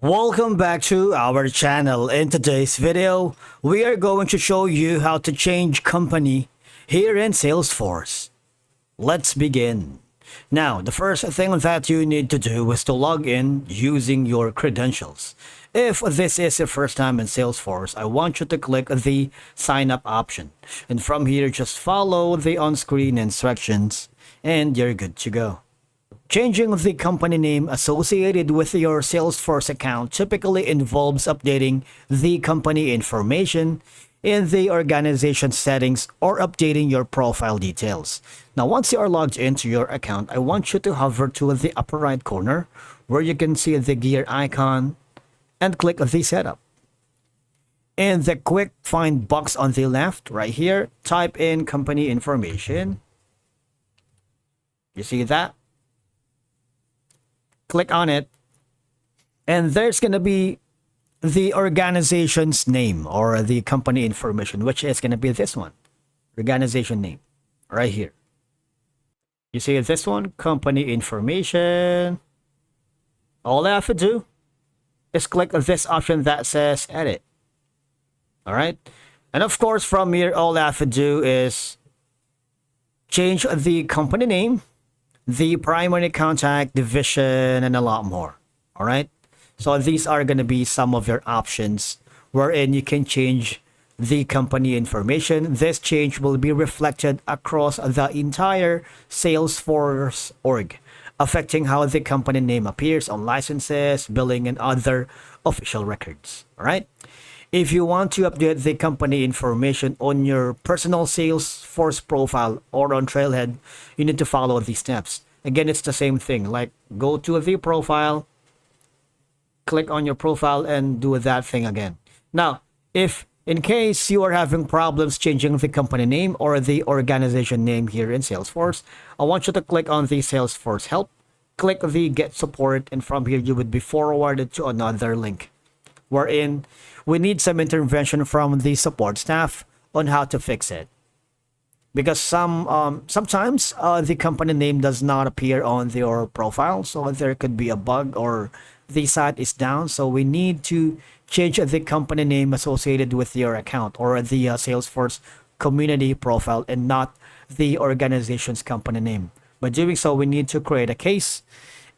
Welcome back to our channel. In today's video, we are going to show you how to change company here in Salesforce. Let's begin. Now, the first thing that you need to do is to log in using your credentials. If this is your first time in Salesforce, I want you to click the sign up option. And from here, just follow the on-screen instructions and you're good to go. Changing the company name associated with your Salesforce account typically involves updating the company information in the organization settings or updating your profile details. Now, once you are logged into your account, I want you to hover to the upper right corner where you can see the gear icon and click the setup. In the quick find box on the left, right here, type in company information. You see that? Click on it, and there's going to be the organization's name or the company information, which is going to be this one, organization name, right here. You see this one, company information. All I have to do is click this option that says edit. All right. And of course, from here, all I have to do is change the company name, the primary contact, division, and a lot more. All right. So these are going to be some of your options wherein you can change the company information. This change will be reflected across the entire Salesforce org, affecting how the company name appears on licenses, billing, and other official records. All right. If you want to update the company information on your personal Salesforce profile or on Trailhead, you need to follow these steps. Again, it's the same thing. Like, go to the profile, click on your profile, and do that thing again. Now, if in case you are having problems changing the company name or the organization name here in Salesforce, I want you to click on the Salesforce help, click the get support, and from here you would be forwarded to another link wherein we need some intervention from the support staff on how to fix it. Because sometimes the company name does not appear on your profile, so there could be a bug or the site is down. So we need to change the company name associated with your account or the Salesforce community profile and not the organization's company name. By doing so, we need to create a case,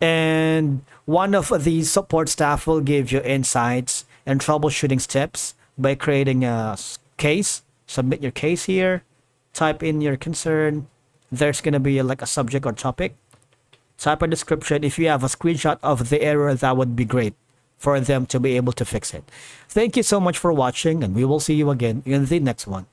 and one of the support staff will give you insights and troubleshooting steps by creating a case. Submit your case here, type in your concern. There's going to be like a subject or topic. Type a description. If you have a screenshot of the error, that would be great for them to be able to fix it. Thank you so much for watching, and we will see you again in the next one.